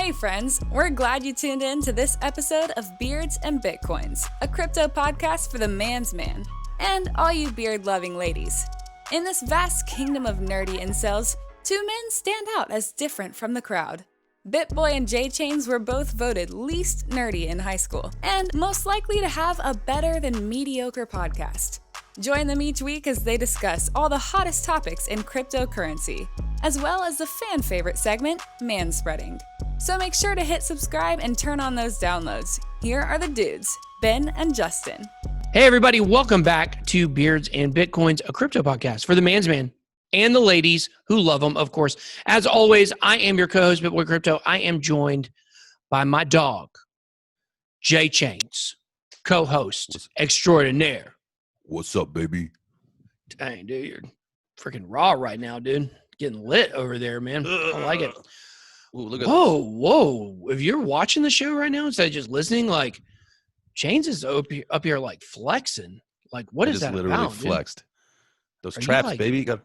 Hey friends, we're glad you tuned in to this episode of Beards and Bitcoins, a crypto podcast for the man's man, and all you beard-loving ladies. In this vast kingdom of nerdy incels, two men stand out as different from the crowd. BitBoy and J-Chains were both voted least nerdy in high school, and most likely to have a better than mediocre podcast. Join them each week as they discuss all the hottest topics in cryptocurrency, as well as the fan favorite segment, Manspreading. So make sure to hit subscribe and turn on those downloads. Here are the dudes, Ben and Justin. Hey everybody, welcome back to Beards and Bitcoins, a crypto podcast for the man's man and the ladies who love them, of course. As always, I am your co-host, BitBoy Crypto. I am joined by my dog, J-Chains, co-host extraordinaire. What's up, baby? Dang, dude, you're freaking raw right now, dude. Getting lit over there, man. I like it. Ooh, look at Whoa. If you're watching the show right now instead of just lilistening, like, Chains is up here like flexing. Like, what is that literally about, flexed. Dude? Those Are traps, you, like, baby. You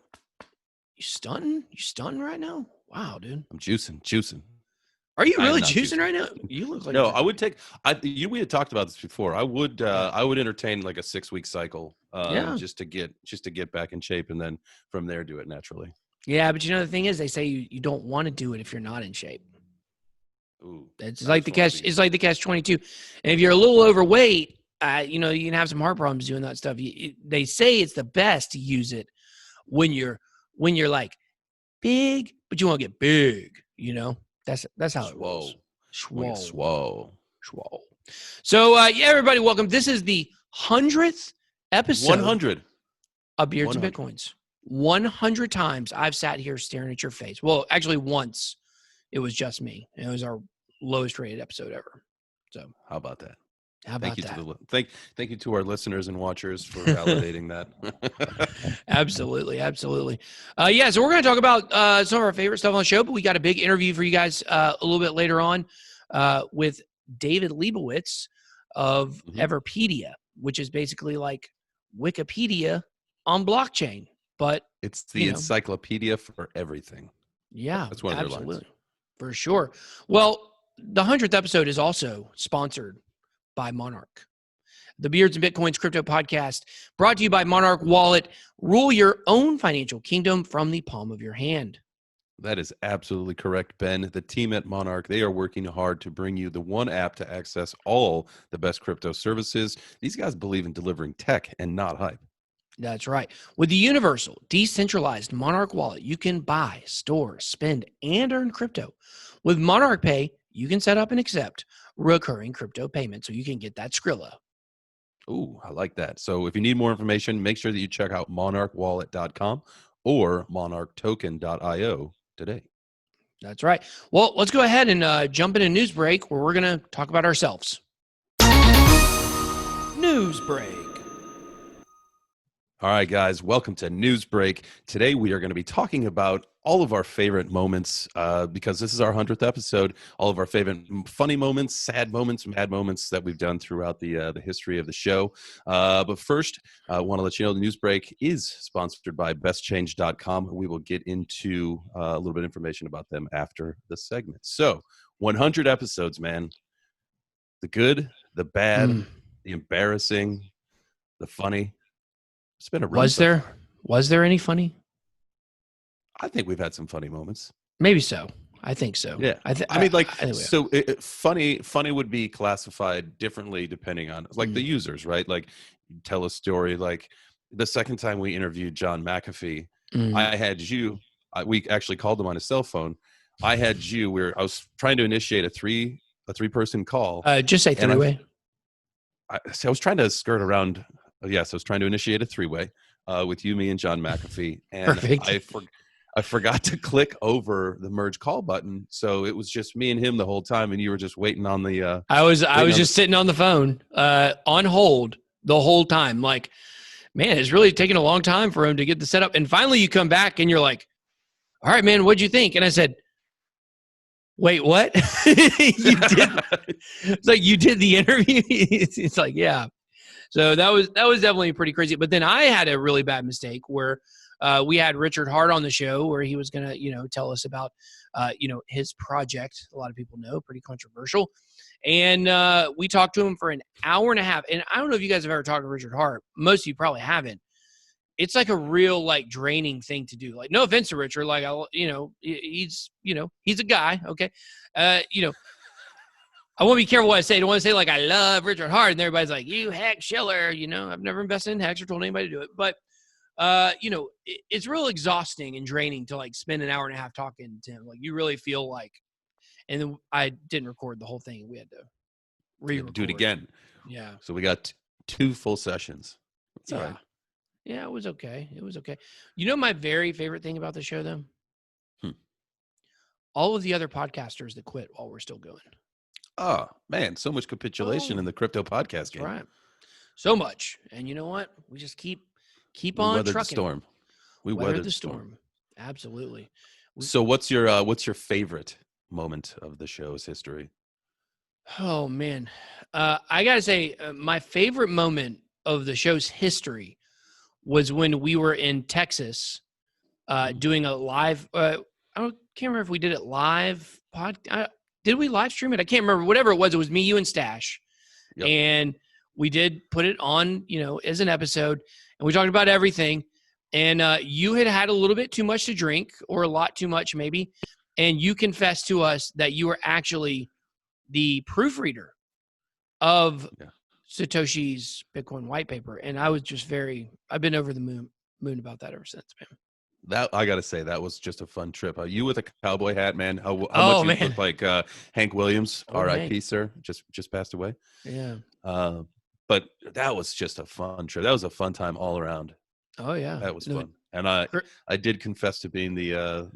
stunting? You stunting right now? Wow, dude. I'm juicing. Are you really juicing right now? You look like no. I would take. We had talked about this before. I would entertain like a 6-week cycle. Just to get back in shape, and then from there do it naturally. Yeah, but you know the thing is, they say you don't want to do it if you're not in shape. Ooh, it's like the catch-22. And if you're a little overweight, you can have some heart problems doing that stuff. They say it's the best to use it when you're like big, but you want to get big. That's how it rolls. Swole. So everybody, welcome. This is the 100th episode. 100 of Beards and Bitcoins. 100 times I've sat here staring at your face. Well, actually, once it was just me. It was our lowest rated episode ever. So how about that? Thank you to our listeners and watchers for validating that. Absolutely. So we're going to talk about some of our favorite stuff on the show, but we got a big interview for you guys a little bit later on with David Liebowitz of Everipedia, which is basically like Wikipedia on blockchain. But it's the encyclopedia for everything. Yeah, that's one of their lines. For sure. Well, the 100th episode is also sponsored by Monarch. The Beards and Bitcoins crypto podcast brought to you by Monarch Wallet. Rule your own financial kingdom from the palm of your hand. That is absolutely correct, Ben. The team at Monarch, they are working hard to bring you the one app to access all the best crypto services. These guys believe in delivering tech and not hype. That's right. With the universal, decentralized Monarch Wallet, you can buy, store, spend, and earn crypto. With Monarch Pay, you can set up and accept recurring crypto payments so you can get that Skrilla. Ooh, I like that. So if you need more information, make sure that you check out monarchwallet.com or monarchtoken.io today. That's right. Well, let's go ahead and jump into news break where we're going to talk about ourselves. News break. All right, guys, welcome to News Break. Today, we are going to be talking about all of our favorite moments because this is our 100th episode, all of our favorite funny moments, sad moments, mad moments that we've done throughout the history of the show. But first, I want to let you know the News Break is sponsored by bestchange.com. We will get into a little bit of information about them after the segment. So, 100 episodes, man. The good, the bad, the embarrassing, the funny. It's been a run. Was there any funny? I think we've had some funny moments. Maybe so. I think so. Yeah. Funny would be classified differently depending on like the users, right? Like tell a story. Like the second time we interviewed John McAfee, I had you. We actually called him on his cell phone. I had you. I was trying to initiate a three-person call. Just say three-way. I was trying to skirt around. Yes, I was trying to initiate a three-way with you, me, and John McAfee. And perfect. I forgot to click over the merge call button, so it was just me and him the whole time, and you were just waiting on the. I was just sitting on the phone, on hold the whole time. Like, man, it's really taking a long time for him to get the setup. And finally, you come back and you're like, "All right, man, what'd you think?" And I said, "Wait, what?" You did. It's like you did the interview. It's like, yeah. So that was definitely pretty crazy. But then I had a really bad mistake where we had Richard Hart on the show where he was going to, tell us about his project, a lot of people know, pretty controversial. And we talked to him for an hour and a half. And I don't know if you guys have ever talked to Richard Hart. Most of you probably haven't. It's like a real like draining thing to do. Like, no offense to Richard, like he's a guy, okay. I want to be careful what I say. I don't want to say like I love Richard Hart and everybody's like, you heck Schiller. I've never invested in Hex or told anybody to do it, but it's real exhausting and draining to like spend an hour and a half talking to him. Like you really feel like, and then I didn't record the whole thing. We had to re-record. Do it again. Yeah. So we got 2 full sessions. That's all right. Yeah, it was okay. It was okay. My very favorite thing about the show, though? All of the other podcasters that quit while we're still going. Oh, man, so much capitulation in the crypto podcast game. Right. So much. And you know what? We just keep on trucking. The storm. We weathered the storm. Absolutely. So what's your favorite moment of the show's history? Oh, man. I got to say, my favorite moment of the show's history was when we were in Texas doing a live, I can't remember if we did it live did we live stream it? I can't remember. Whatever it was me, you, and Stash. Yep. And we did put it on, as an episode, and we talked about everything. And you had a little bit too much to drink, or a lot too much maybe. And you confessed to us that you were actually the proofreader of Satoshi's Bitcoin white paper. And I was just I've been over the moon about that ever since, man. That I gotta say, that was just a fun trip. You with a cowboy hat, man. How much you look like Hank Williams, R.I.P. sir, just passed away. Yeah. But that was just a fun trip. That was a fun time all around. Oh yeah, that was fun. And I did confess to being the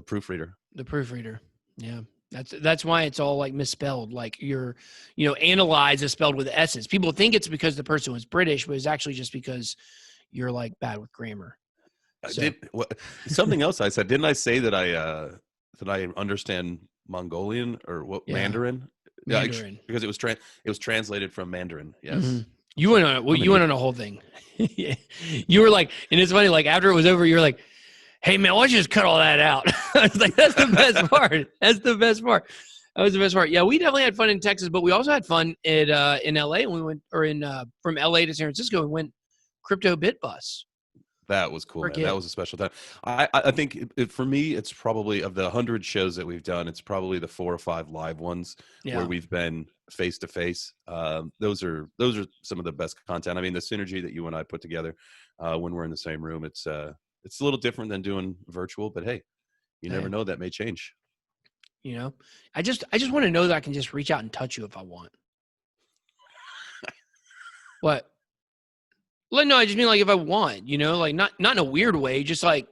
proofreader. The proofreader. Yeah. That's why it's all like misspelled. Like analyze is spelled with S's. People think it's because the person was British, but it's actually just because you're like bad with grammar. So. Something else I said, didn't I say that I understand Mongolian or Mandarin? Mandarin. Yeah, because it was translated from Mandarin. Yes. Mm-hmm. You went on a whole thing. You were like, and it's funny, like after it was over, you were like, hey man, why don't you just cut all that out? I was like, that's the best part. That's the best part. That was the best part. Yeah, we definitely had fun in Texas, but we also had fun in LA when we went, or from LA to San Francisco and went crypto bit bus. That was cool, man. That was a special time. I think for me, it's probably of the 100 shows that we've done, it's probably the 4 or 5 live ones where we've been face to face. Those are some of the best content. I mean, the synergy that you and I put together when we're in the same room, it's a little different than doing virtual, but hey, you never know, that may change. I just want to know that I can just reach out and touch you if I want. What? Well, no, I just mean like if I want, like not in a weird way, just like,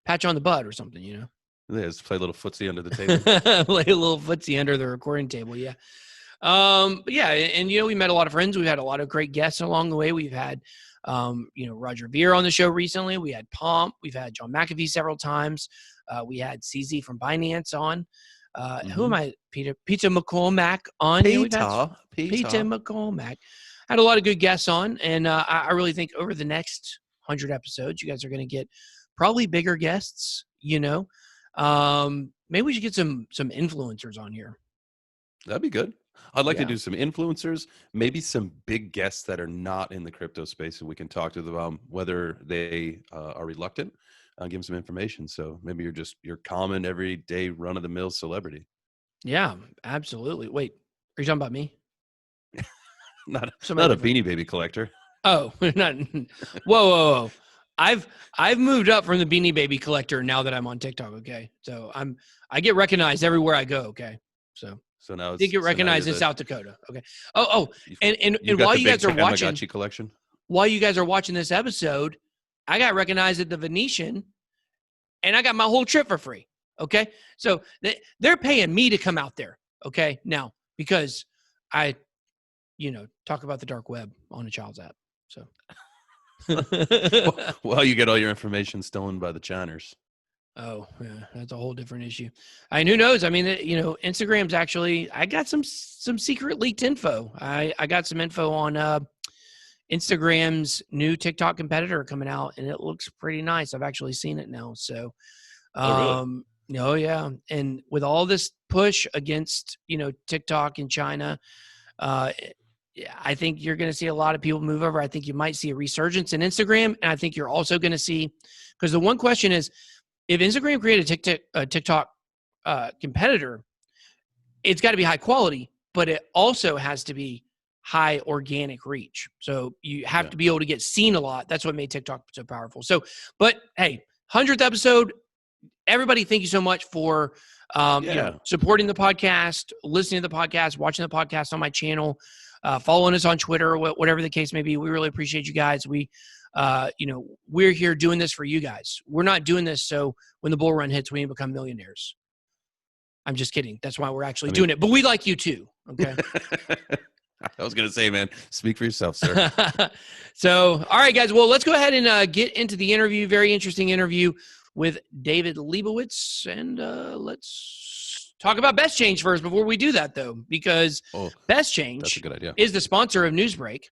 pat you on the butt or something, Yeah, just play a little footsie under the table. Play a little footsie under the recording table, yeah. But yeah, and we met a lot of friends. We've had a lot of great guests along the way. We've had Roger Ver on the show recently. We had Pomp. We've had John McAfee several times. We had CZ from Binance on. Who am I? Peter McCormack on. Peter McCormack. Had a lot of good guests on, and I really think over the next 100 episodes, you guys are going to get probably bigger guests. Maybe we should get some influencers on here. That'd be good. I'd like to do some influencers, maybe some big guests that are not in the crypto space, and we can talk to them about whether they are reluctant. Give them some information. So maybe you're just your common everyday run of the mill celebrity. Yeah, absolutely. Wait, are you talking about me? Not a Beanie Baby collector. Oh, not. Whoa. I've moved up from the Beanie Baby collector now that I'm on TikTok. Okay, so I get recognized everywhere I go. Okay, so now I get recognized in South Dakota. Okay. And while you guys are watching, collection. While you guys are watching this episode, I got recognized at the Venetian, and I got my whole trip for free. Okay, so they're paying me to come out there. Okay, now because I. Talk about the dark web on a child's app. So, well, you get all your information stolen by the Chiners. Oh, yeah, that's a whole different issue. Who knows? I mean, Instagram's actually. I got some secret leaked info. I got some info on Instagram's new TikTok competitor coming out, and it looks pretty nice. I've actually seen it now. So, really? Oh yeah, and with all this push against TikTok in China, uh, I think you're going to see a lot of people move over. I think you might see a resurgence in Instagram, and I think you're also going to see, because the one question is, if Instagram created a TikTok competitor, it's got to be high quality, but it also has to be high organic reach. So you have to be able to get seen a lot. That's what made TikTok so powerful. So, but hey, 100th episode. Everybody, thank you so much for supporting the podcast, listening to the podcast, watching the podcast on my channel, following us on Twitter, whatever the case may be. We really appreciate you guys. We're here doing this for you guys. We're not doing this so when the bull run hits, we become millionaires. I'm just kidding. That's why we're actually doing it. But we like you too. Okay. I was going to say, man, speak for yourself, sir. So, all right, guys. Well, let's go ahead and get into the interview. Very interesting interview with David Liebowitz. And let's talk about Best Change first before we do that, though, because Best Change is the sponsor of Newsbreak,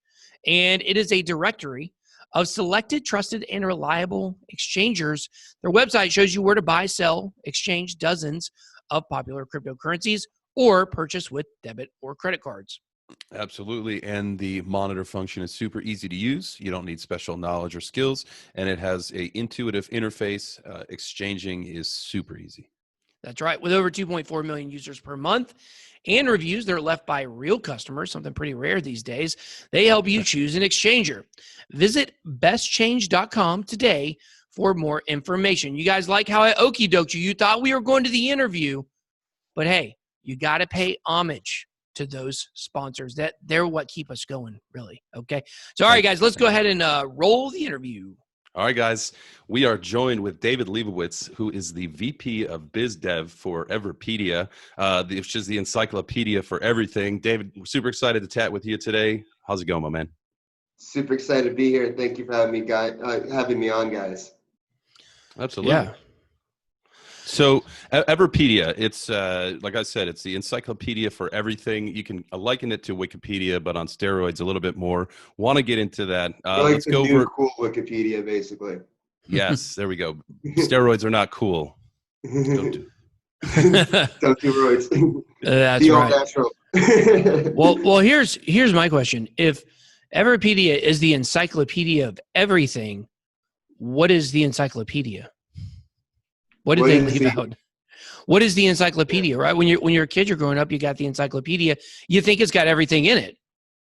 and it is a directory of selected, trusted, and reliable exchangers. Their website shows you where to buy, sell, exchange dozens of popular cryptocurrencies or purchase with debit or credit cards. Absolutely. And the monitor function is super easy to use. You don't need special knowledge or skills. And it has an intuitive interface. Exchanging is super easy. That's right. With over 2.4 million users per month and reviews that are left by real customers, something pretty rare these days, they help you choose an exchanger. Visit bestchange.com today for more information. You guys like how I okie doked you. You thought we were going to the interview, but hey, you got to pay homage to those sponsors. They're what keep us going, really. Okay. So, all right, guys, let's go ahead and roll the interview. All right, guys, we are joined with David Liebowitz, who is the VP of Biz Dev for Everipedia, which is the encyclopedia for everything. David, we're super excited to chat with you today. How's it going, my man? Super excited to be here. Thank you for having me on, guys. Absolutely. Yeah. So Everipedia, it's like I said, it's the encyclopedia for everything. You can liken it to Wikipedia, but on steroids a little bit more. Want to get into that? Let's go over cool Wikipedia, basically. Yes, there we go. Steroids are not cool. Don't do roids. That's Be right. all natural. Well, here's my question. If Everipedia is the encyclopedia of everything, what is the encyclopedia? What did they leave out? What is the encyclopedia, right? When you're a kid, you're growing up, you got the encyclopedia. You think it's got everything in it,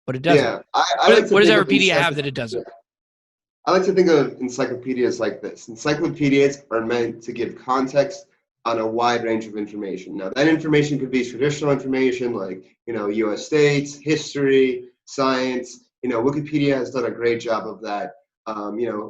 but it doesn't. Yeah, what does Everipedia have that it doesn't? I like to think of encyclopedias like this. Encyclopedias are meant to give context on a wide range of information. Now, that information could be traditional information like, U.S. states, history, science. Wikipedia has done a great job of that.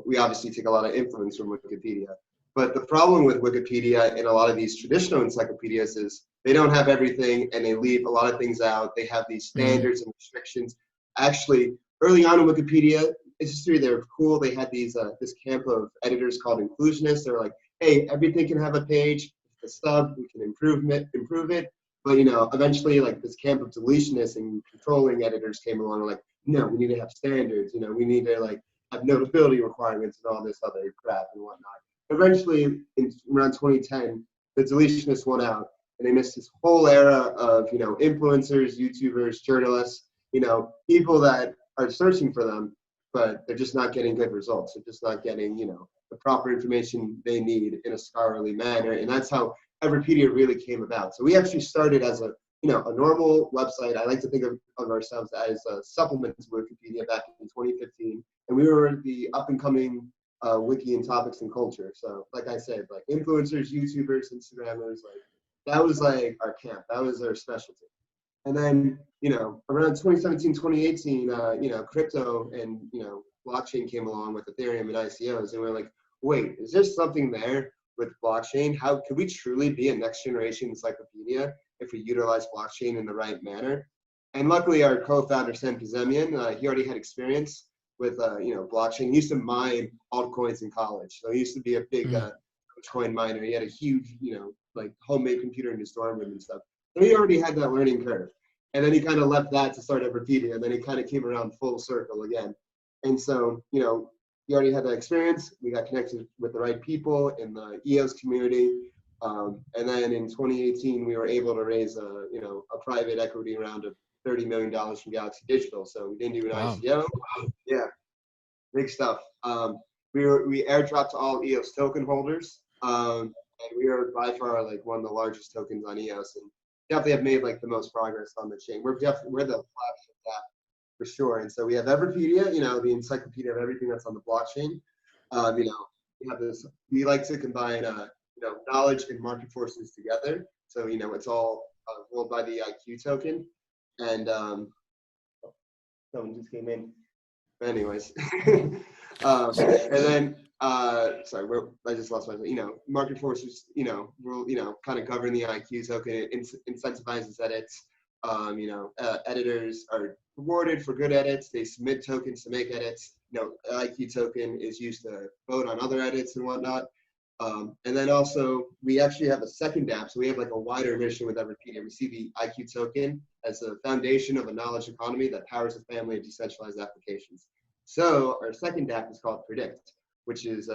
We obviously take a lot of influence from Wikipedia. But the problem with Wikipedia and a lot of these traditional encyclopedias is they don't have everything and they leave a lot of things out. They have these standards and restrictions. Actually, early on in Wikipedia history, they were cool. They had these this camp of editors called inclusionists. They're like, hey, everything can have a page. It's a stub. We can improve it. But, eventually, like this camp of deletionists and controlling editors came along and like, no, we need to have standards. We need to have notability requirements and all this other crap and whatnot. Eventually, in around 2010, the deletionists won out, and they missed this whole era of, influencers, YouTubers, journalists, people that are searching for them, but they're just not getting good results. They're just not getting, the proper information they need in a scholarly manner, and that's how Everipedia really came about. So we actually started as a normal website. I like to think of ourselves as a supplement to Wikipedia back in 2015, and we were the up-and-coming wiki and topics and culture. So like I said, like influencers, YouTubers, Instagrammers, that was our camp. That was our specialty. And then, around 2017, 2018, crypto and, blockchain came along with Ethereum and ICOs. And we're like, wait, is there something there with blockchain? How could we truly be a next generation encyclopedia if we utilize blockchain in the right manner? And luckily our co-founder, Sam Kazemian, he already had experience with blockchain. He used to mine altcoins in college, so he used to be a big coin miner. He had a huge homemade computer in his dorm room and stuff. So he already had that learning curve, and then he kind of left that to start Everipedia, and then he kind of came around full circle again. And so he already had that experience. We got connected with the right people in the EOS community, And then in 2018, we were able to raise a private equity round of $30 million from Galaxy Digital. So we didn't do an ICO. Yeah, big stuff. We airdropped to all EOS token holders. And we are by far like one of the largest tokens on EOS, and definitely have made like the most progress on the chain. We're the flagship app for sure. And so we have Everipedia, the encyclopedia of everything that's on the blockchain. We have this. We like to combine knowledge and market forces together. So it's all ruled by the IQ token. And someone just came in. Anyways, and then sorry, I just lost my. Market forces. Will kind of govern the IQ token. It incentivizes edits. Editors are rewarded for good edits. They submit tokens to make edits. IQ token is used to vote on other edits and whatnot. And then also we actually have a second app. So we have like a wider mission with Everipedia. We see the IQ token as a foundation of a knowledge economy that powers a family of decentralized applications. So our second app is called Predict, which is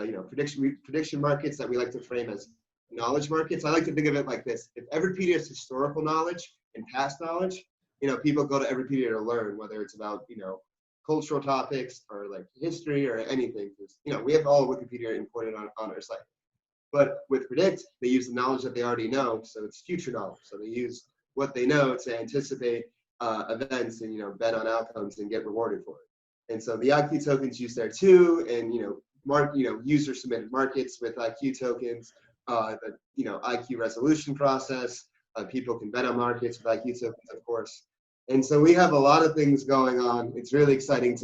prediction markets that we like to frame as knowledge markets. I like to think of it like this: if Everipedia is historical knowledge and past knowledge, people go to Everipedia to learn, whether it's about cultural topics or like history or anything. We have all of Wikipedia imported on our site. But with Predict, they use the knowledge that they already know, so it's future knowledge. So they use what they know to anticipate events and bet on outcomes and get rewarded for it. And so the IQ tokens used there too, and user submitted markets with IQ tokens, the IQ resolution process. People can bet on markets with IQ tokens, of course. And so we have a lot of things going on. It's really exciting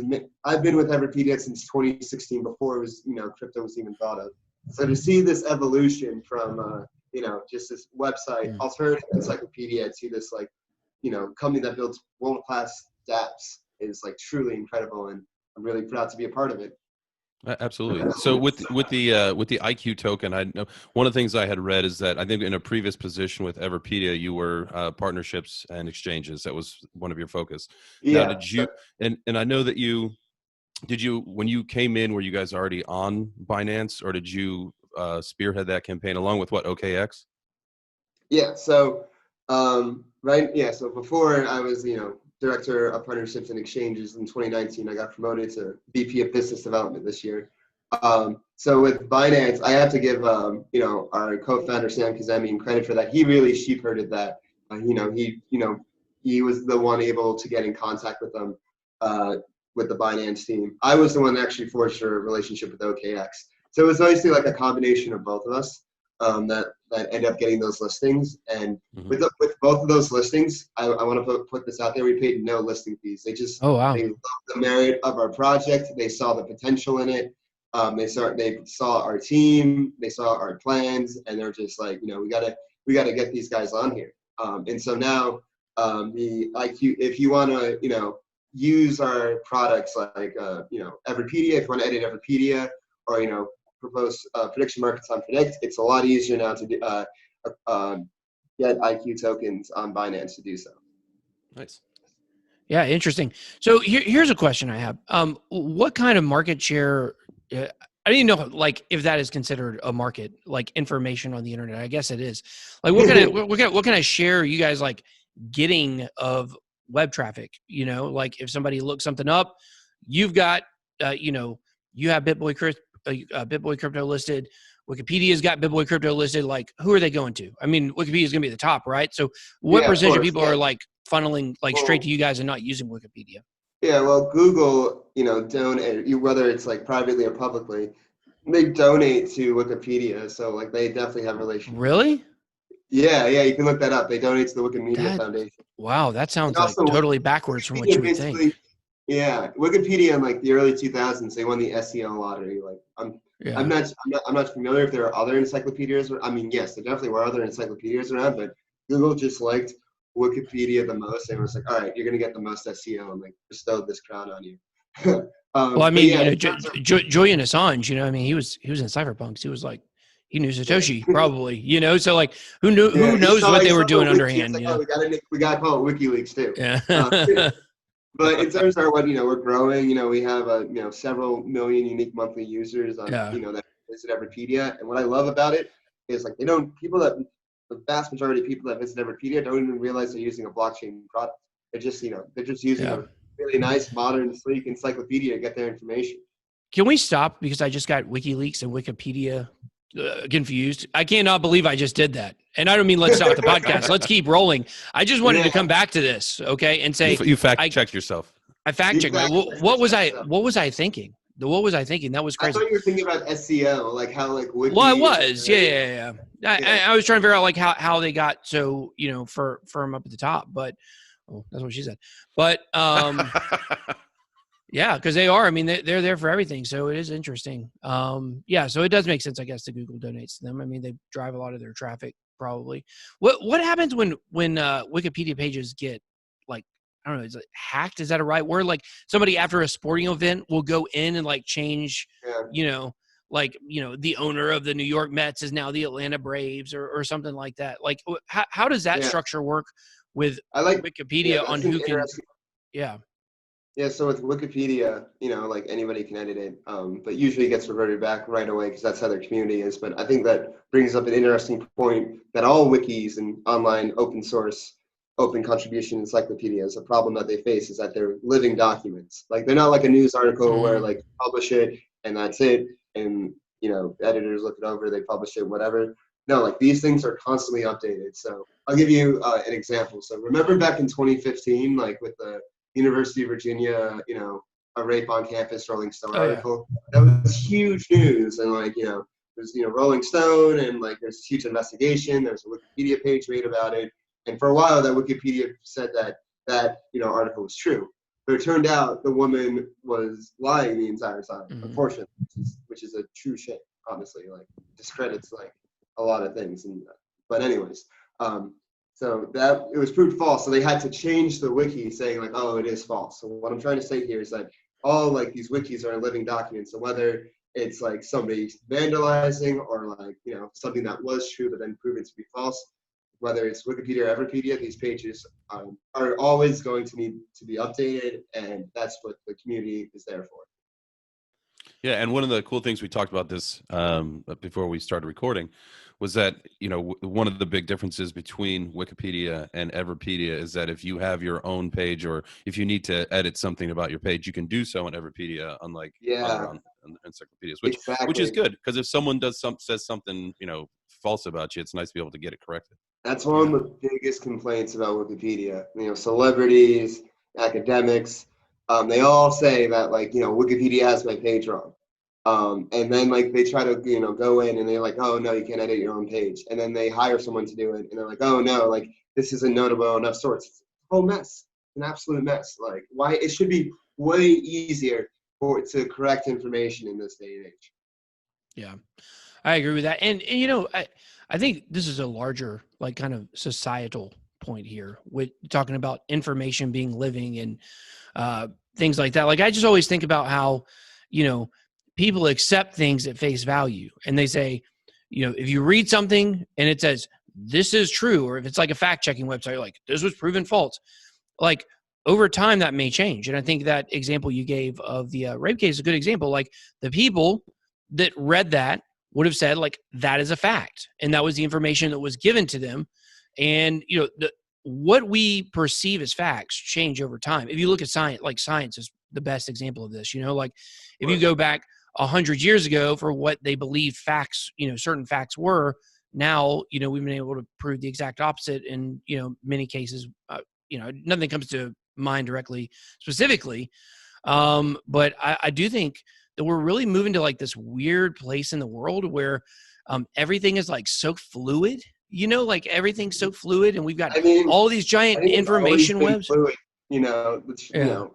I've been with Everipedia since 2016, before it was crypto was even thought of. So to see this evolution from just this website, alternative encyclopedia, to this company that builds world-class dApps is like truly incredible, and I'm really proud to be a part of it. Absolutely. So with the IQ token, I know one of the things I had read is that I think in a previous position with Everipedia, you were partnerships and exchanges. That was one of your focus. Yeah. Now, did you and I know that when you came in, were you guys already on Binance, or did you spearhead that campaign along with OKX? Yeah. So So before I was director of partnerships and exchanges in 2019, I got promoted to VP of business development this year. So with Binance, I have to give our co-founder Sam Kazemian credit for that. He really shepherded that. He was the one able to get in contact with them. With the Binance team. I was the one that actually forged a relationship with OKX. So it was obviously like a combination of both of us that ended up getting those listings. And with both of those listings, I want to put this out there. We paid no listing fees. They just they loved the merit of our project. They saw the potential in it. They saw our team. They saw our plans, and they're just like, we gotta get these guys on here. And so now the IQ, if you want to use our products like Everipedia, if you want to edit Everipedia, or propose prediction markets on Predict, it's a lot easier now to get IQ tokens on Binance to do so. Nice. Yeah, interesting. So here's a question I have. What kind of market share? I didn't know if that is considered a market, like information on the internet. I guess it is. Like what kind of share are you guys getting of web traffic? If somebody looks something up, you've got you have BitBoy crypto listed. Wikipedia's got BitBoy crypto listed. Who are they going to? I mean, Wikipedia is going to be at the top, right? So what percentage of people are funneling straight to you guys and not using Wikipedia? Yeah, well, Google donate, whether it's privately or publicly, they donate to Wikipedia, so they definitely have relationships. Really? Yeah, you can look that up. They donate to the Wikimedia Foundation. Wow, that sounds totally backwards from what you would think. Yeah, Wikipedia in the early 2000s, they won the SEO lottery. I'm not familiar if there are other encyclopedias. I mean, yes, there definitely were other encyclopedias around, but Google just liked Wikipedia the most, and was like, all right, you're gonna get the most SEO, and bestowed this crown on you. Well, I mean, Julian Assange, he was in cypherpunks. He was he knew Satoshi probably, so who knows what they were doing underhand. We got to call it WikiLeaks too. Yeah. But in terms of we're growing. We have several million unique monthly users on that visit Everipedia. And what I love about it is like the vast majority of people that visit Everpedia don't even realize they're using a blockchain product. They're just using a really nice, modern, sleek encyclopedia to get their information. Can we stop, because I just got WikiLeaks and Wikipedia confused? I cannot believe I just did that. And I don't mean let's stop the podcast. Let's keep rolling. I just wanted to come back to this, okay, and say you fact checked yourself. I fact checked. What was I thinking? What was I thinking? That was crazy. I thought you were thinking about SEO, like how like Wiki. Well, I was, yeah. I was trying to figure out like how they got so firm up at the top, but that's what she said. But yeah, because they are. I mean, they're there for everything, so it is interesting. Yeah, so it does make sense, I guess, that Google donates to them. I mean, they drive a lot of their traffic, probably. What happens when Wikipedia pages get like, I don't know, is it hacked? Is that a right word? Like somebody after a sporting event will go in and like change, the owner of the New York Mets is now the Atlanta Braves or something like that. Like how does that structure work with Wikipedia on who can? Yeah. Yeah, so with Wikipedia, like anybody can edit it, but usually it gets reverted back right away because that's how their community is. But I think that brings up an interesting point that all wikis and online open source, open contribution encyclopedias, a problem that they face is that they're living documents. Like they're not like a news article where like publish it and that's it, and editors look it over, they publish it, whatever. No, like these things are constantly updated. So I'll give you an example. So remember back in 2015, like with the University of Virginia, a rape on campus Rolling Stone article. That was huge news, and there's Rolling Stone, and like there's a huge investigation. There's a Wikipedia page made about it, and for a while that Wikipedia said that article was true, but it turned out the woman was lying the entire time, unfortunately, which is a true shame. Honestly, like discredits like a lot of things, but anyways. So that it was proved false. So they had to change the wiki saying like, oh, it is false. So what I'm trying to say here is that all like these wikis are living documents. So whether it's like somebody vandalizing or like, something that was true but then proven to be false, whether it's Wikipedia or Everpedia, these pages are always going to need to be updated. And that's what the community is there for. Yeah, and one of the cool things we talked about this before we started recording was that, one of the big differences between Wikipedia and Everpedia is that if you have your own page or if you need to edit something about your page, you can do so in Everpedia, unlike other encyclopedias, which is good, because if someone says something, false about you, it's nice to be able to get it corrected. That's one of the biggest complaints about Wikipedia. Celebrities, academics, they all say that like, Wikipedia has my page wrong. And then like they try to go in and they're like, oh no, you can't edit your own page, and then they hire someone to do it and they're like, oh no, like this isn't notable enough sorts. It's a whole mess, an absolute mess. Like why it should be way easier to correct information in this day and age. Yeah, I agree with that. And I think this is a larger like kind of societal point here with talking about information being living and things like that. Like I just always think about how people accept things at face value, and they say, if you read something and it says this is true, or if it's like a fact-checking website, like this was proven false, like over time that may change. And I think that example you gave of the rape case is a good example. Like the people that read that would have said like that is a fact, and that was the information that was given to them. And what we perceive as facts change over time. If you look at science, like science is the best example of this. Like if you go back 100 years ago for what they believed facts, certain facts were, now, we've been able to prove the exact opposite in, many cases. Nothing comes to mind directly, specifically. But I do think that we're really moving to like this weird place in the world where everything is like so fluid, like everything's so fluid, and we've got all these giant information webs. Fluid, the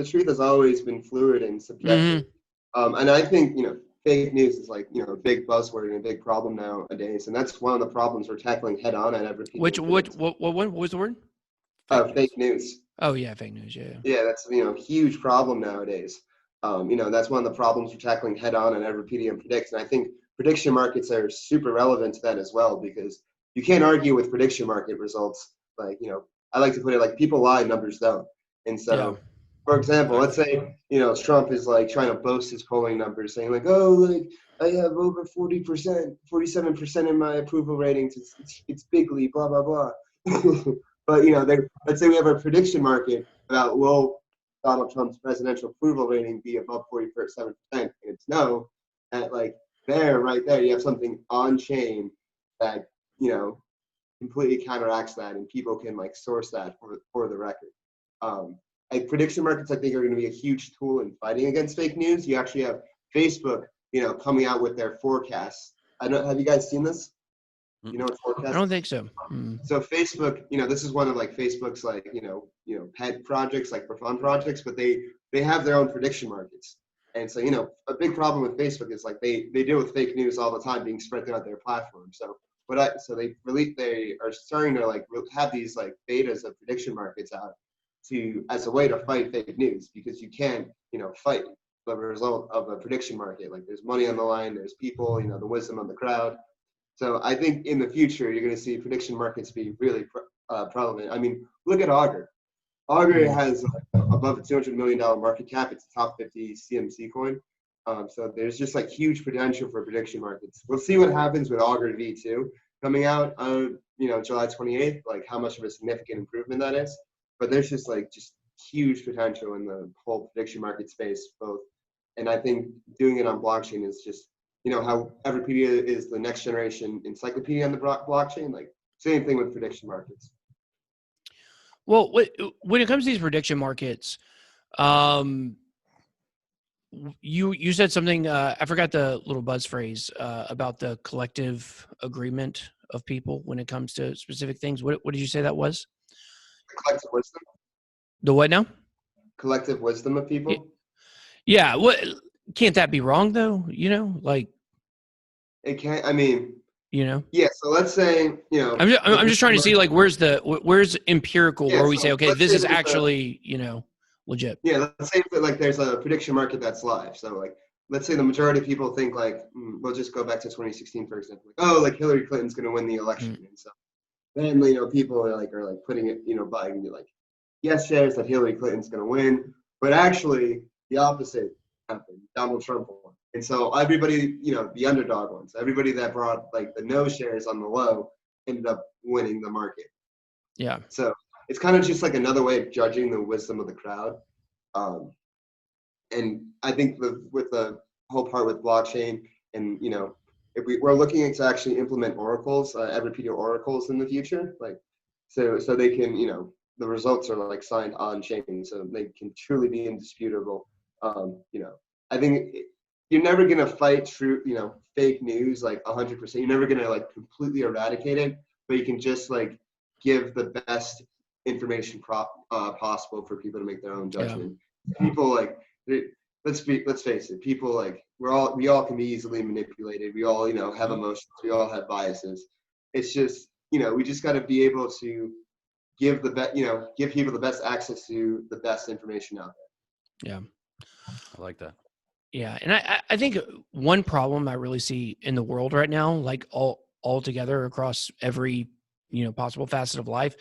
truth has always been fluid and subjective. And I think, fake news is like, a big buzzword and a big problem nowadays. And that's one of the problems we're tackling head on at Everpedia. What was the word? Fake news. Oh yeah. Fake news. Yeah. Yeah. That's, a huge problem nowadays. That's one of the problems we're tackling head on at Everpedia and Predict. And I think prediction markets are super relevant to that as well, because you can't argue with prediction market results. Like, I like to put it like people lie, numbers don't. And so, for example, let's say, Trump is like trying to boast his polling numbers, saying like, oh, like I have over 40%, 47% in my approval ratings. It's bigly, blah, blah, blah. But, let's say we have a prediction market about, will Donald Trump's presidential approval rating be above 47%? And it's no. And right there, you have something on chain that, completely counteracts that, and people can source that for the record. Prediction markets, I think, are going to be a huge tool in fighting against fake news. You actually have Facebook, coming out with their forecasts. Have you guys seen this? You know what forecast? I don't think so. So Facebook, this is one of Facebook's pet projects, for fun projects, but they have their own prediction markets. And so, a big problem with Facebook is they deal with fake news all the time being spread throughout their platform. So they are starting to have these betas of prediction markets out as a way to fight fake news, because you can't, fight the result of a prediction market. There's money on the line, there's people, the wisdom of the crowd. So I think in the future, you're going to see prediction markets be really prevalent. I mean, look at Augur. Augur has above a $200 million market cap. It's a top 50 CMC coin. So there's just huge potential for prediction markets. We'll see what happens with Augur V2 coming out on, July 28th, how much of a significant improvement that is. But there's just huge potential in the whole prediction market space, both. And I think doing it on blockchain is just, how Everipedia is the next generation encyclopedia on the blockchain, same thing with prediction markets. Well, when it comes to these prediction markets, you said something, I forgot the little buzz phrase about the collective agreement of people when it comes to specific things. What did you say that was? Collective wisdom. The what now? Collective wisdom of people. Yeah. What can't that be wrong though? It can't. I mean. Yeah. So let's say I'm just trying to see where's empirical where we say, okay, this is actually legit. Yeah. Let's say that there's a prediction market that's live. So let's say the majority of people think we'll just go back to 2016 for example. Hillary Clinton's going to win the election, and so then people are putting it buying yes shares that Hillary Clinton's going to win, but actually the opposite happened. Donald Trump won. And so everybody, the underdog ones, everybody that brought the no shares on the low ended up winning the market. Yeah. So it's kind of just another way of judging the wisdom of the crowd. And I think with the whole part with blockchain and, if we're looking to actually implement oracles, Everipedia oracles in the future, so they can, the results are signed on chain, so they can truly be indisputable. I think you're never going to fight true, fake news 100%. You're never going to completely eradicate it, but you can just give the best information possible for people to make their own judgment. Yeah. People let's face it, people we all can be easily manipulated. We all have emotions. We all have biases. It's just we just got to be able to give give people the best access to the best information out there. Yeah, I like that. Yeah, and I think one problem I really see in the world right now, all together across every possible facet of life,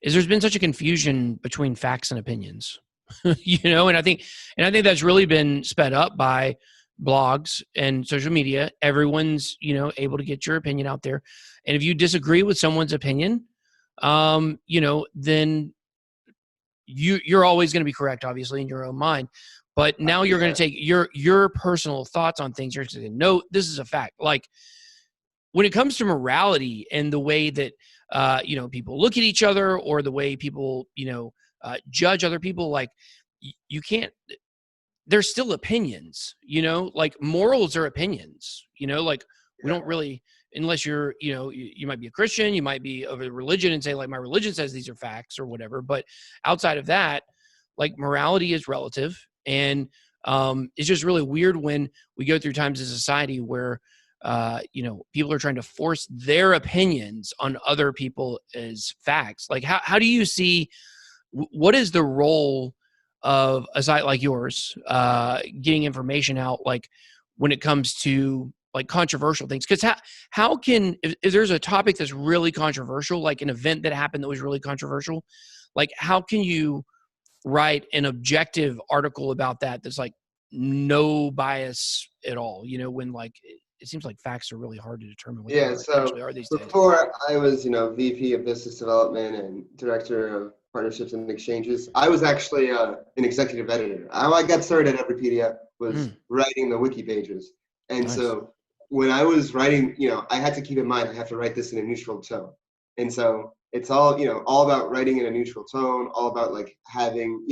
is there's been such a confusion between facts and opinions. And I think that's really been sped up by blogs and social media. Everyone's able to get your opinion out there, and if you disagree with someone's opinion, then you're always going to be correct, obviously, in your own mind. But now you're going to take your personal thoughts on things. You're going to say, no, this is a fact. When it comes to morality and the way that, people look at each other, or the way people, judge other people, you can't, there's still opinions, morals are opinions, we don't really, unless you're, you might be a Christian, you might be of a religion and say my religion says these are facts or whatever. But outside of that, morality is relative. And it's just really weird when we go through times in society where, people are trying to force their opinions on other people as facts. How do you see, what is the role of a site like yours getting information out, when it comes to controversial things? Because how can, if there's a topic that's really controversial, an event that happened that was really controversial, how can you write an objective article about that's no bias at all, when like it seems like facts are really hard to determine what they actually are these days. Before I was, VP of Business Development and Director of Partnerships and Exchanges, I was actually an executive editor. How I got started at Everipedia was writing the wiki pages. And so when I was writing, I had to keep in mind I have to write this in a neutral tone. And so it's all, all about writing in a neutral tone, all about like having,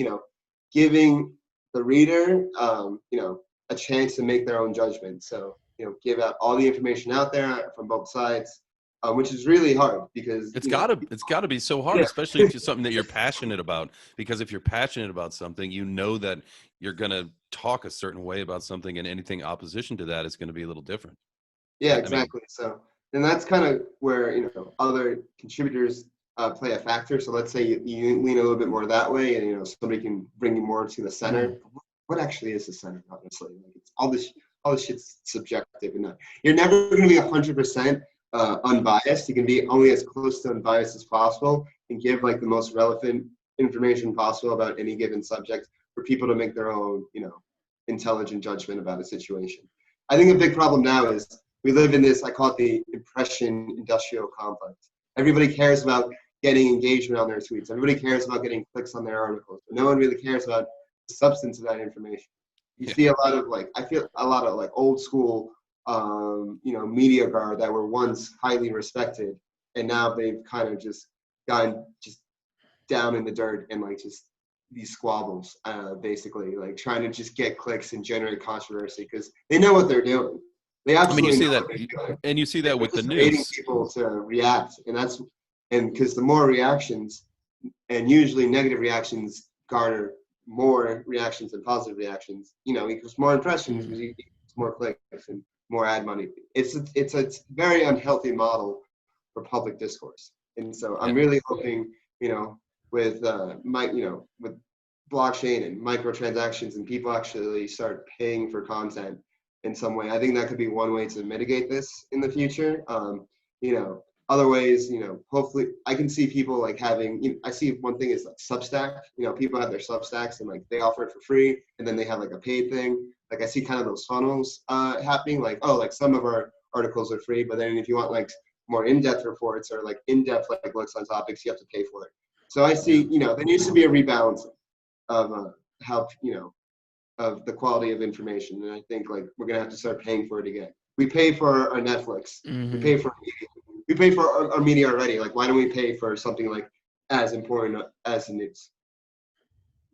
giving the reader, a chance to make their own judgment. So, give out all the information out there from both sides, which is really hard because it's gotta be so hard, especially if it's something that you're passionate about. Because if you're passionate about something, that you're gonna talk a certain way about something, and anything opposition to that is going to be a little different. Yeah, exactly. And that's kind of where other contributors play a factor. So let's say you lean a little bit more that way, and somebody can bring you more to the center. What actually is the center? Honestly, like it's all this shit's subjective, and you're never going to be 100% unbiased. You can be only as close to unbiased as possible and give like the most relevant information possible about any given subject for people to make their own, intelligent judgment about a situation. I think a big problem now is we live in this, I call it the impression industrial complex. Everybody cares about getting engagement on their tweets. Everybody cares about getting clicks on their articles, but no one really cares about the substance of that information. You see I feel a lot of like old school, media guard that were once highly respected, and now they've kind of just gone just down in the dirt and like just these squabbles, basically like trying to just get clicks and generate controversy because they know what they're doing. They absolutely you see that with the news. Waiting people to react, and because the more reactions, and usually negative reactions garner more reactions than positive reactions, because more impressions, because you get more clicks and more ad money. It's a very unhealthy model for public discourse. And so I'm really hoping, with with blockchain and microtransactions and people actually start paying for content in some way. I think that could be one way to mitigate this in the future. Other ways, hopefully I can see people like having, I see one thing is like Substack, people have their Substacks and like they offer it for free and then they have like a paid thing. Like I see kind of those funnels happening, like, like some of our articles are free, but then if you want like more in-depth reports or like in-depth like looks on topics, you have to pay for it. So I see, there needs to be a rebalancing of how, of the quality of information. And I think like we're gonna have to start paying for it again. We pay for our Netflix, we pay for media. We pay for our media already. Like, why don't we pay for something like as important as the news?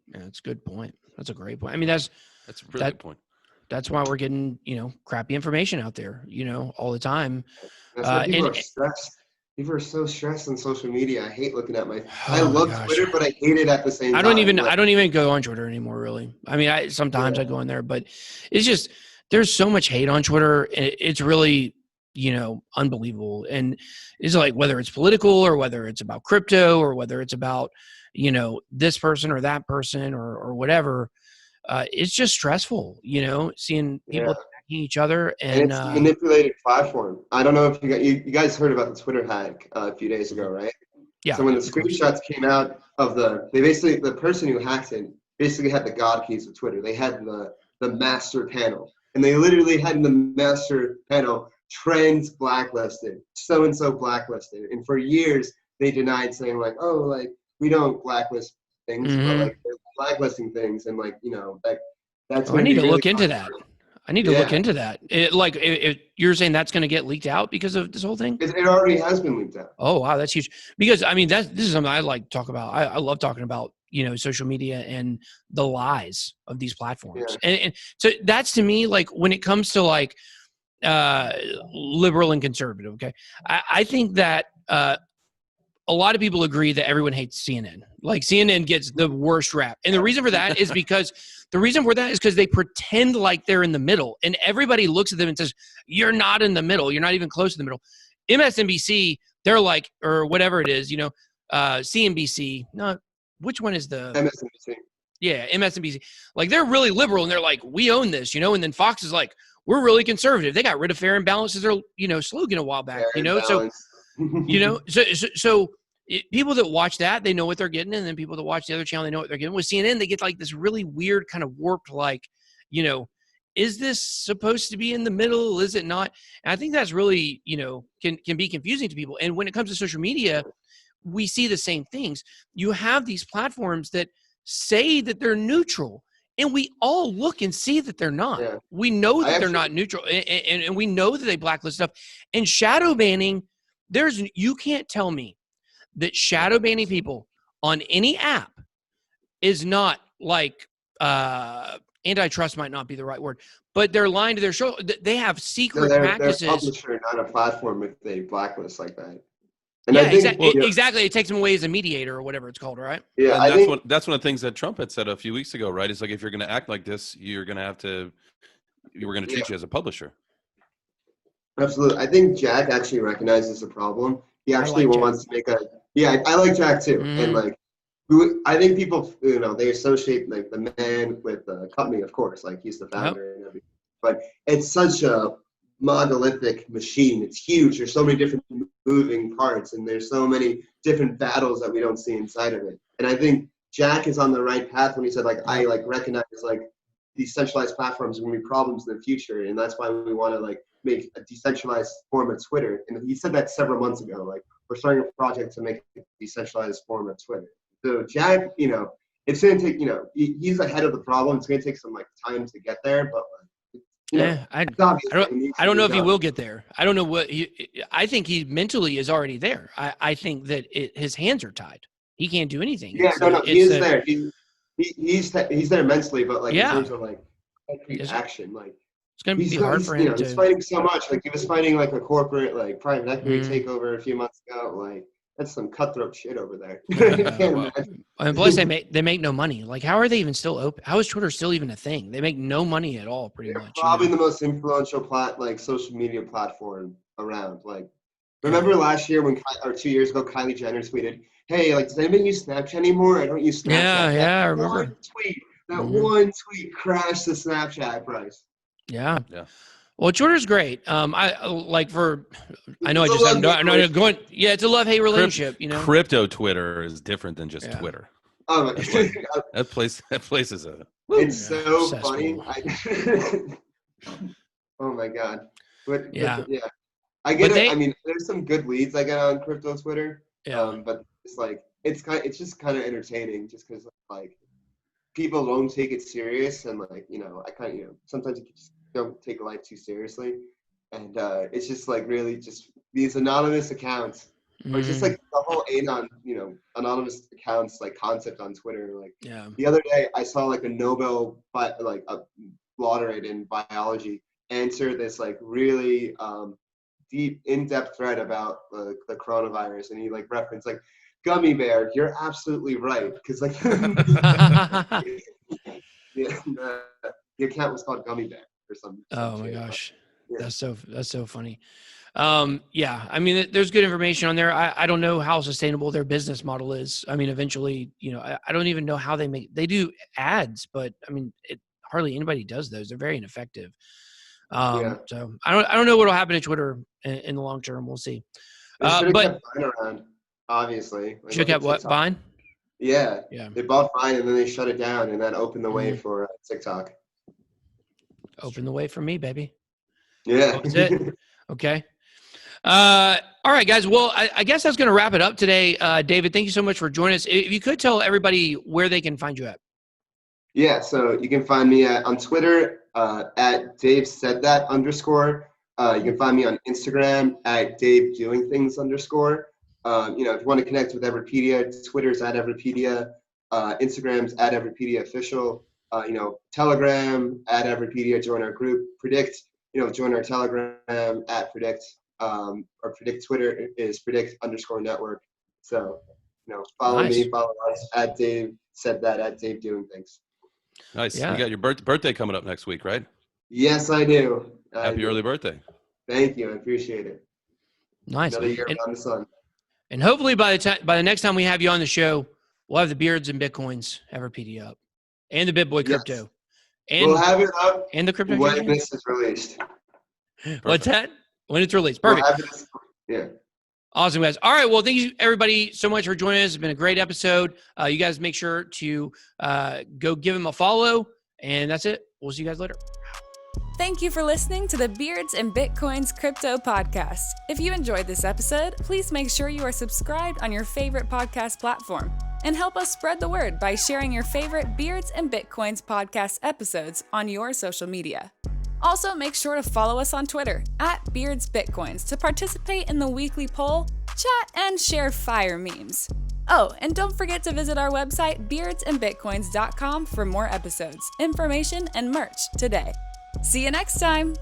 Yeah, that's a good point. That's a great point. I mean, that's a really good point. That's why we're getting, crappy information out there, all the time. That's why people are stressed. People are so stressed on social media. I hate looking at I love Twitter, but I hate it at the same time. I don't even go on Twitter anymore, really. I mean, sometimes I go in there, but it's just, there's so much hate on Twitter. It's really, unbelievable. And it's like, whether it's political or whether it's about crypto or whether it's about, this person or that person or whatever, it's just stressful, seeing people attacking each other. And it's a manipulated platform. I don't know if you guys heard about the Twitter hack a few days ago, right? Yeah. So when the screenshots came out of the person who hacked it basically had the God keys of Twitter. They had the master panel, and they literally had in the master panel trends blacklisted, so-and-so blacklisted. And for years they denied, saying like, oh, like we don't blacklist things, but like they're blacklisting things. And like, that's I need to look into that. I need to look into that. If you're saying that's going to get leaked out because of this whole thing? It already has been leaked out. Oh, wow. That's huge. Because I mean, this is something I like to talk about. I love talking about, social media and the lies of these platforms. Yeah. And so that's, to me, like when it comes to like liberal and conservative. Okay. I think that a lot of people agree that everyone hates CNN. Like CNN gets the worst rap. And the reason for that is because they pretend like they're in the middle, and everybody looks at them and says, you're not in the middle. You're not even close to the middle. MSNBC, they're like, or whatever it is, CNBC. No, which one is the MSNBC? Yeah, MSNBC. Like they're really liberal and they're like, we own this, and then Fox is like, we're really conservative. They got rid of fair and balanced as their, slogan a while back, So people that watch that, they know what they're getting. And then people that watch the other channel, they know what they're getting. With CNN, they get like this really weird kind of warped, like, is this supposed to be in the middle? Is it not? And I think that's really, can be confusing to people. And when it comes to social media, we see the same things. You have these platforms that say that they're neutral, and we all look and see that they're not. Yeah. We know that they're not neutral, and we know that they blacklist stuff. And shadow banning, you can't tell me that shadow banning people on any app is not like antitrust might not be the right word, but they're lying to their show. They have secret practices. They're a publisher, not a platform if they blacklist like that. And yeah, I think, exactly. It takes them away as a mediator or whatever it's called, right? Yeah, and that's one of the things that Trump had said a few weeks ago, right? It's like, if you're going to act like this, we're going to treat you as a publisher. Absolutely. I think Jack actually recognizes the problem. He actually wants to make I like Jack too. And like, I think people, they associate like the man with the company, of course, like he's the founder and everything. But it's such a monolithic machine. It's huge. There's so many different moving parts, and there's so many different battles that we don't see inside of it. And I think Jack is on the right path when he said, like, I like recognize like decentralized platforms are going to be problems in the future, and that's why we want to like make a decentralized form of Twitter. And he said that several months ago. Like, we're starting a project to make a decentralized form of Twitter. So Jack, it's going to take, he's ahead of the problem. It's going to take some like time to get there, but I don't know if he will get there. I don't know I think he mentally is already there. I think that his hands are tied. He can't do anything. Yeah, he is there. He's there mentally, but like in terms of like action, like it's going to be hard for him. He's fighting so much. Like he was fighting like a corporate like private equity takeover a few months ago. Like that's some cutthroat shit over there. And plus, they make no money. Like, how are they even still open? How is Twitter still even a thing? They make no money at all, pretty much. Probably the most influential social media platform around. Like, remember last year or 2 years ago, Kylie Jenner tweeted, "Hey, like, does anybody use Snapchat anymore? I don't use Snapchat." Yeah, I remember. One tweet crashed the Snapchat price. Yeah. Well, Twitter's great. I know I'm not going. Yeah, it's a love-hate relationship. Crypto Twitter is different than just Twitter. Oh my God. That place is It's so funny. Oh my God. But I get it. I mean, there's some good leads I get on crypto Twitter. Yeah. But it's like it's just kind of entertaining, just because like people don't take it serious, and like sometimes you just don't take life too seriously, and it's just like really just these anonymous accounts, or just like the whole anonymous accounts like concept on Twitter. Like the other day, I saw like a Nobel a laureate in biology answer this like really deep, in-depth thread about the coronavirus, and he like referenced like gummy bear. You're absolutely right, because like the account was called Gummy Bear. Oh my gosh. Yeah. That's so funny. I mean, there's good information on there. I don't know how sustainable their business model is. I mean, eventually, I don't even know how they do ads, but I mean, hardly anybody does those. They're very ineffective. So I don't know what'll happen to Twitter in the long term. We'll see. But kept Vine around, obviously. Should have kept what? Vine? Yeah. They bought Vine and then they shut it down, and that opened the way for TikTok. Open the way for me, baby. Yeah. That's it. Okay. All right, guys. Well, I guess that's going to wrap it up today. David, thank you so much for joining us. If you could tell everybody where they can find you at. Yeah, so you can find me on Twitter at Dave Said That _. You can find me on Instagram at Dave Doing Things _. If you want to connect with Everipedia, Twitter's at Everipedia, Instagram's at Everipedia Official. Telegram at Everipedia, join our group. Predict, join our Telegram at Predict. Or Predict Twitter is Predict _network. So, follow me, follow us at Dave Said That, at Dave Doing Things. Nice. You got your birthday coming up next week, right? Yes, I do. Happy early birthday. Thank you. I appreciate it. Nice. Another year around the sun. And hopefully by the next time we have you on the show, we'll have the Beards and Bitcoins Everipedia up. And the BitBoy Crypto. Yes. And we'll have it up and the crypto when this is released. Perfect. What's that? When it's released. Perfect. Yeah. Awesome, guys. All right. Well, thank you, everybody, so much for joining us. It's been a great episode. You guys make sure to go give him a follow And that's it. We'll see you guys later. Thank you for listening to the Beards and Bitcoins Crypto Podcast. If you enjoyed this episode, please make sure you are subscribed on your favorite podcast platform and help us spread the word by sharing your favorite Beards and Bitcoins podcast episodes on your social media. Also, make sure to follow us on Twitter @BeardsBitcoins to participate in the weekly poll, chat, and share fire memes. Oh, and don't forget to visit our website beardsandbitcoins.com for more episodes, information, and merch today. See you next time!